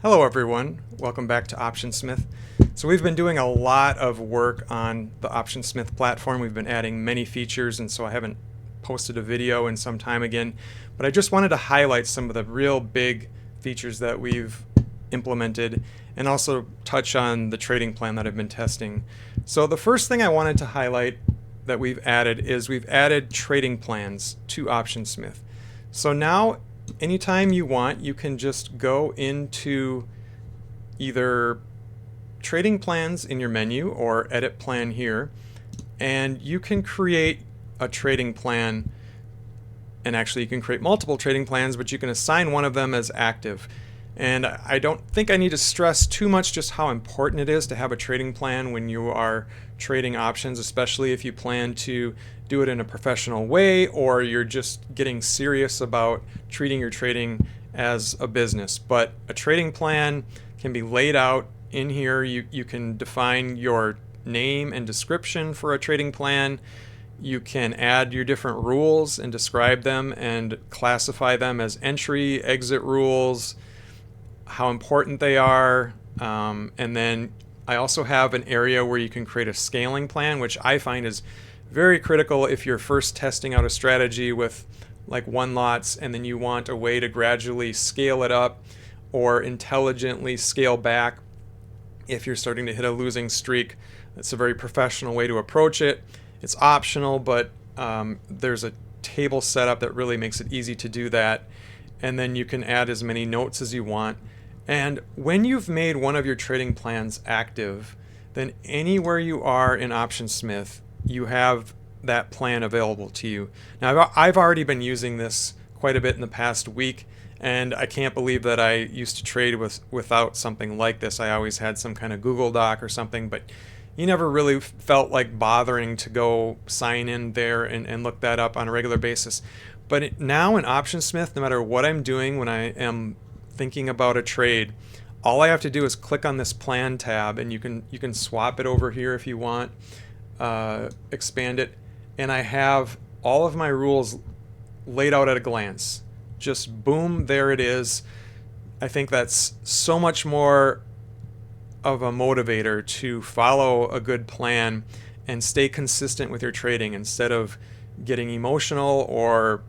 Hello everyone, welcome back to Optionsmith. So we've been doing a lot of work on the Optionsmith platform. We've been adding many features, and so I haven't posted a video in some time again, but I just wanted to highlight some of the real big features that we've implemented and also touch on the trading plan that I've been testing. So the first thing I wanted to highlight that we've added is we've added trading plans to Optionsmith. So now anytime you want, you can just go into either trading plans in your menu or edit plan here, and you can create a trading plan. And actually you can create multiple trading plans, but you can assign one of them as active. And I don't think I need to stress too much just how important it is to have a trading plan when you are trading options, especially if you plan to do it in a professional way or you're just getting serious about treating your trading as a business. But a trading plan can be laid out in here. You can define your name and description for a trading plan. You can add your different rules and describe them and classify them as entry, exit rules, how important they are, and then I also have an area where you can create a scaling plan, which I find is very critical if you're first testing out a strategy with like one lots and then you want a way to gradually scale it up or intelligently scale back if you're starting to hit a losing streak. It's a very professional way to approach it. It's optional, but there's a table setup that really makes it easy to do that. And then you can add as many notes as you want. And when you've made one of your trading plans active, then anywhere you are in Optionsmith, you have that plan available to you. Now, I've already been using this quite a bit in the past week, and I can't believe that I used to trade without something like this. I always had some kind of Google Doc or something, but you never really felt like bothering to go sign in there and look that up on a regular basis. But now in Optionsmith, no matter what I'm doing when I am thinking about a trade, all I have to do is click on this plan tab, and you can swap it over here if you want, expand it, and I have all of my rules laid out at a glance. Just boom, there it is. I think that's so much more of a motivator to follow a good plan and stay consistent with your trading instead of getting emotional or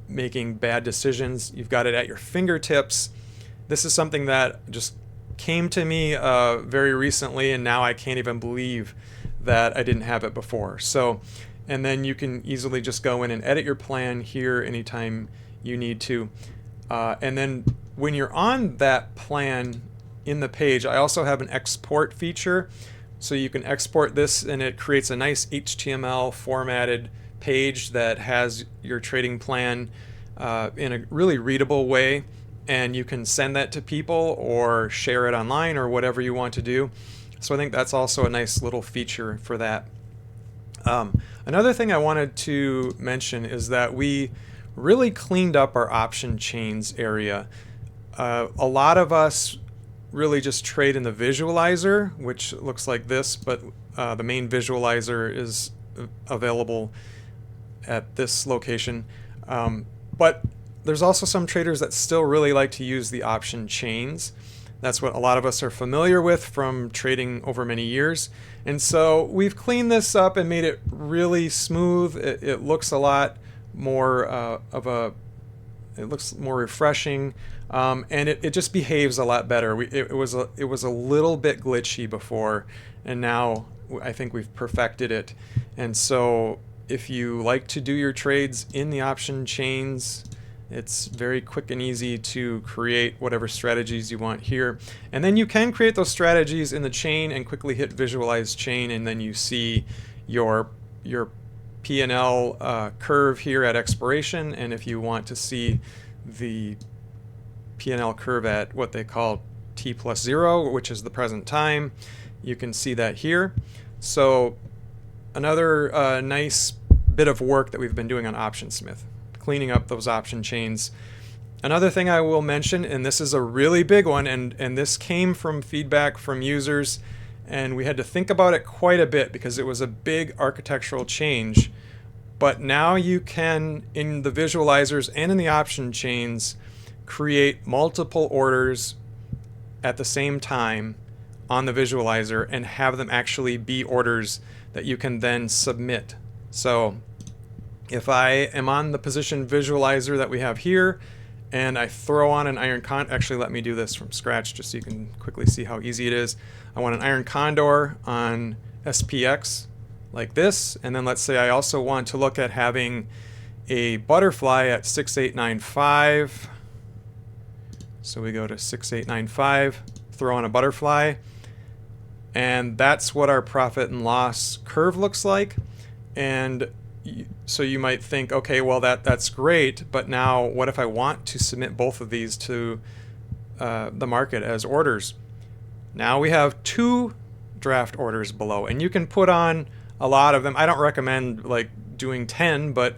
making bad decisions. You've got it at your fingertips. This is something that just came to me very recently, and now I can't even believe that I didn't have it before. So, and then you can easily just go in and edit your plan here anytime you need to. And then when you're on that plan in the page, I also have an export feature. So you can export this and it creates a nice HTML formatted page that has your trading plan in a really readable way, and you can send that to people or share it online or whatever you want to do. So I think that's also a nice little feature for that. Another thing I wanted to mention is that we really cleaned up our option chains area. A lot of us really just trade in the visualizer, which looks like this, but the main visualizer is available at this location. But there's also some traders that still really like to use the option chains. That's what a lot of us are familiar with from trading over many years. And so we've cleaned this up and made it really smooth. It looks a lot more it looks more refreshing, and it just behaves a lot better. It was a little bit glitchy before, and now I think we've perfected it. And so if you like to do your trades in the option chains, it's very quick and easy to create whatever strategies you want here. And then you can create those strategies in the chain and quickly hit visualize chain, and then you see your P&L curve here at expiration. And if you want to see the P&L curve at what they call T+0, which is the present time, you can see that here. So another nice bit of work that we've been doing on Optionsmith, cleaning up those option chains. Another thing I will mention, and this is a really big one, and this came from feedback from users, and we had to think about it quite a bit because it was a big architectural change. But now you can, in the visualizers and in the option chains, create multiple orders at the same time on the visualizer and have them actually be orders that you can then submit. So if I am on the position visualizer that we have here and I throw on an iron condor, actually let me do this from scratch just so you can quickly see how easy it is. I want an iron condor on SPX like this, and then let's say I also want to look at having a butterfly at 6895. So we go to 6895, throw on a butterfly, and that's what our profit and loss curve looks like. And so you might think, okay, well that's great, but now what if I want to submit both of these to the market as orders? Now we have 2 draft orders below, and you can put on a lot of them. I don't recommend like doing 10, but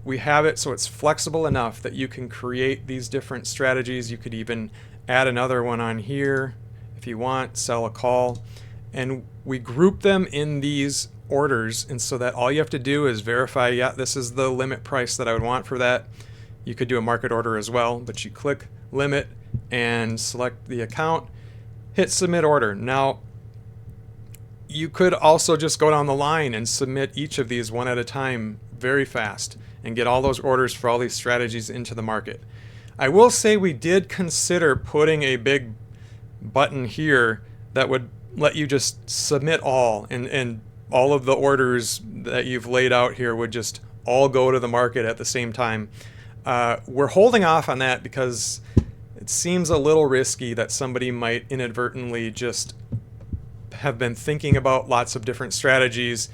we have it so it's flexible enough that you can create these different strategies. You could even add another one on here if you want, sell a call, and we group them in these orders, and so that all you have to do is verify, yeah, this is the limit price that I would want for that. You could do a market order as well, but you click limit and select the account, hit submit order. Now you could also just go down the line and submit each of these one at a time very fast and get all those orders for all these strategies into the market. I will say we did consider putting a big button here that would let you just submit all, and all of the orders that you've laid out here would just all go to the market at the same time. We're holding off on that because it seems a little risky that somebody might inadvertently just have been thinking about lots of different strategies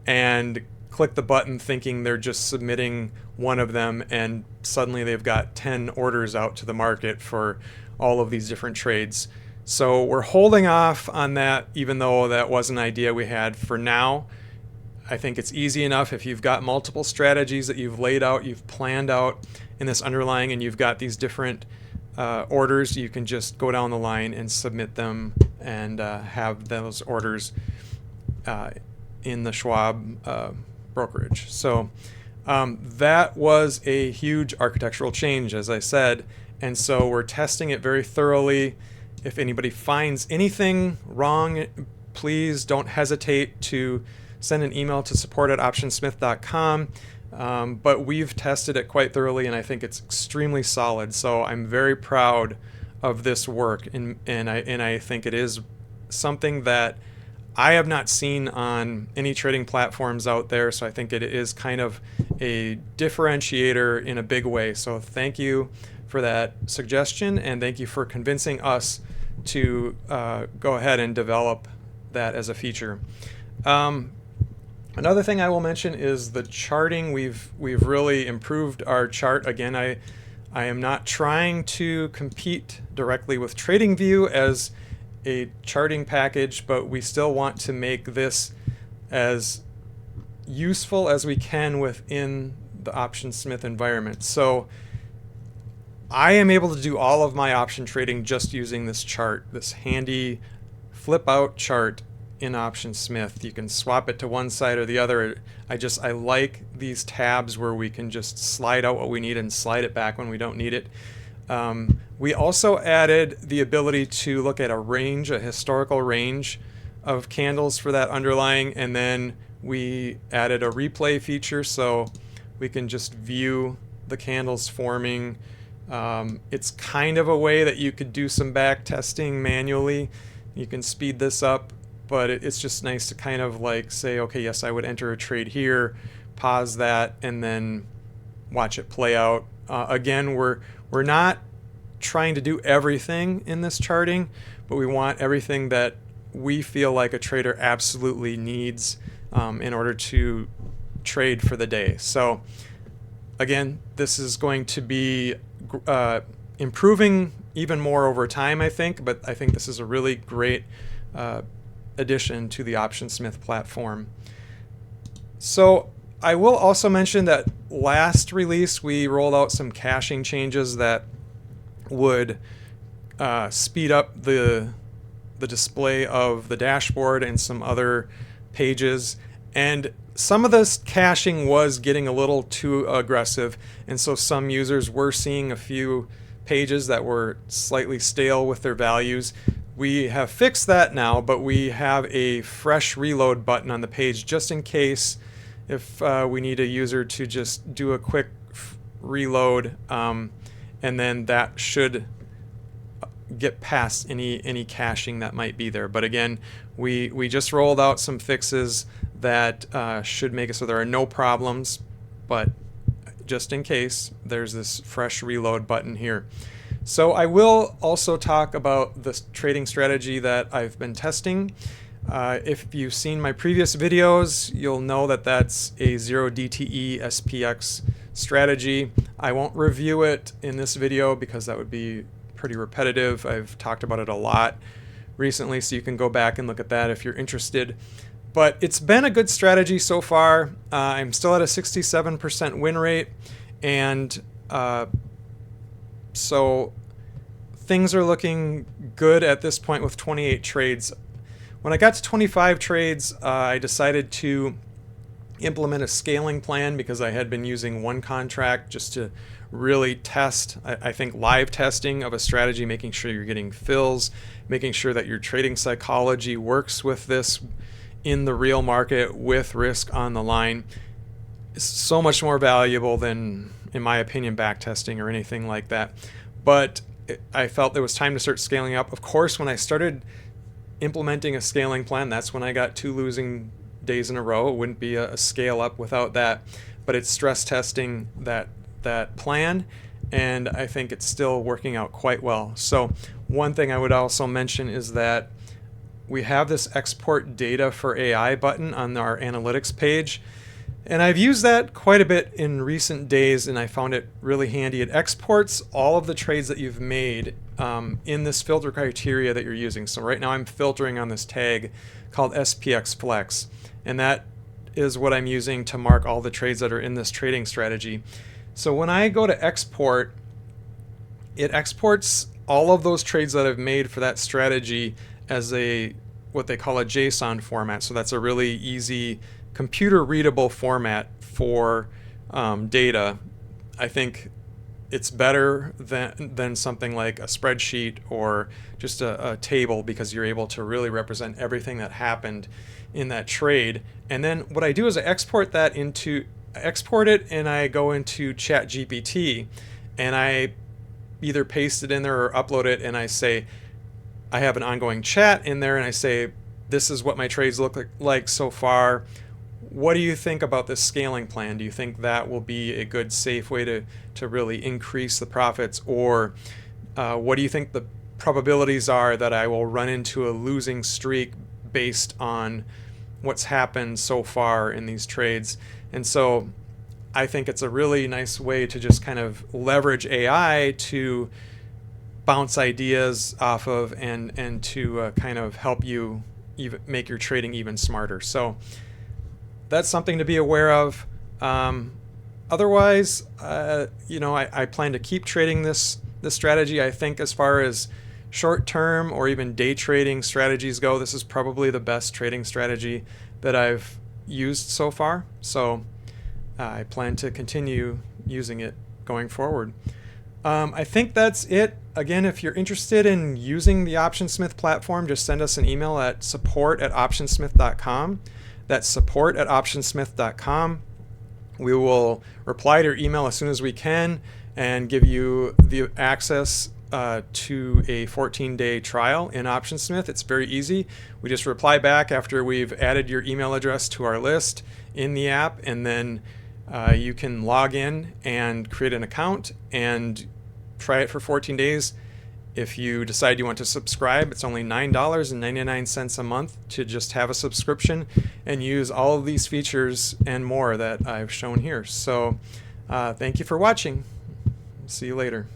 and click the button thinking they're just submitting one of them, and suddenly they've got 10 orders out to the market for all of these different trades. So we're holding off on that, even though that was an idea we had for now. I think it's easy enough if you've got multiple strategies that you've laid out, you've planned out in this underlying, and you've got these different orders, you can just go down the line and submit them and have those orders in the Schwab brokerage. So that was a huge architectural change, as I said, and so we're testing it very thoroughly. If anybody finds anything wrong, please don't hesitate to send an email to support@optionsmith.com. But we've tested it quite thoroughly, and I think it's extremely solid. So I'm very proud of this work, and I think it is something that I have not seen on any trading platforms out there. So I think it is kind of a differentiator in a big way. So thank you for that suggestion, and thank you for convincing us to go ahead and develop that as a feature. Another thing I will mention is the charting. We've really improved our chart. Again, I am not trying to compete directly with TradingView as a charting package, but we still want to make this as useful as we can within the Optionsmith environment. So I am able to do all of my option trading just using this chart, this handy flip out chart in Optionsmith. You can swap it to one side or the other. I like these tabs where we can just slide out what we need and slide it back when we don't need it. We also added the ability to look at a range, a historical range of candles for that underlying, and then we added a replay feature so we can just view the candles forming. It's kind of a way that you could do some back testing manually. You can speed this up, but it's just nice to kind of like say, okay, yes, I would enter a trade here, pause that, and then watch it play out. Again, we're not trying to do everything in this charting, but we want everything that we feel like a trader absolutely needs in order to trade for the day. So again, this is going to be improving even more over time, I think, but I think this is a really great addition to the Optionsmith platform. So I will also mention that last release we rolled out some caching changes that would speed up the display of the dashboard and some other pages, and some of this caching was getting a little too aggressive, and so some users were seeing a few pages that were slightly stale with their values. We have fixed that now, but we have a fresh reload button on the page just in case if we need a user to just do a quick reload, and then that should get past any caching that might be there. But again, we just rolled out some fixes that should make it so there are no problems, but just in case, there's this fresh reload button here. So I will also talk about the trading strategy that I've been testing. If you've seen my previous videos, you'll know that that's a 0 DTE SPX strategy. I won't review it in this video because that would be pretty repetitive. I've talked about it a lot recently, so you can go back and look at that if you're interested. But it's been a good strategy so far. I'm still at a 67% win rate, and so things are looking good at this point with 28 trades. When I got to 25 trades, I decided to implement a scaling plan because I had been using one contract just to really test, I think, live testing of a strategy, making sure you're getting fills, making sure that your trading psychology works with this in the real market with risk on the line. It's so much more valuable than, in my opinion, back testing or anything like that. But I felt it was time to start scaling up. Of course, when I started implementing a scaling plan, that's when I got 2 losing days in a row. It wouldn't be a scale up without that, but it's stress testing that plan, and I think it's still working out quite well. So one thing I would also mention is that we have this export data for AI button on our analytics page, and I've used that quite a bit in recent days, and I found it really handy. It exports all of the trades that you've made in this filter criteria that you're using. So right now I'm filtering on this tag called SPX Flex, and that is what I'm using to mark all the trades that are in this trading strategy. So when I go to export, it exports all of those trades that I've made for that strategy as what they call a JSON format. So that's a really easy computer readable format for data. I think it's better than something like a spreadsheet or just a table, because you're able to really represent everything that happened in that trade. And then what I do is I export it and I go into ChatGPT and I either paste it in there or upload it, and I say I have an ongoing chat in there, and I say, this is what my trades look like so far. What do you think about this scaling plan? Do you think that will be a good, safe way to really increase the profits? Or what do you think the probabilities are that I will run into a losing streak based on what's happened so far in these trades? And so I think it's a really nice way to just kind of leverage AI to bounce ideas off of and to kind of help you even make your trading even smarter. So that's something to be aware of. Otherwise, I plan to keep trading this strategy. I think as far as short-term or even day trading strategies go, this is probably the best trading strategy that I've used so far. So I plan to continue using it going forward. I think that's it. Again, if you're interested in using the Optionsmith platform, just send us an email at support@optionsmith.com. That's support@optionsmith.com. We will reply to your email as soon as we can and give you the access to a 14-day trial in Optionsmith. It's very easy. We just reply back after we've added your email address to our list in the app, and then you can log in and create an account and try it for 14 days. If you decide you want to subscribe, it's only $9.99 a month to just have a subscription and use all of these features and more that I've shown here. So thank you for watching. See you later.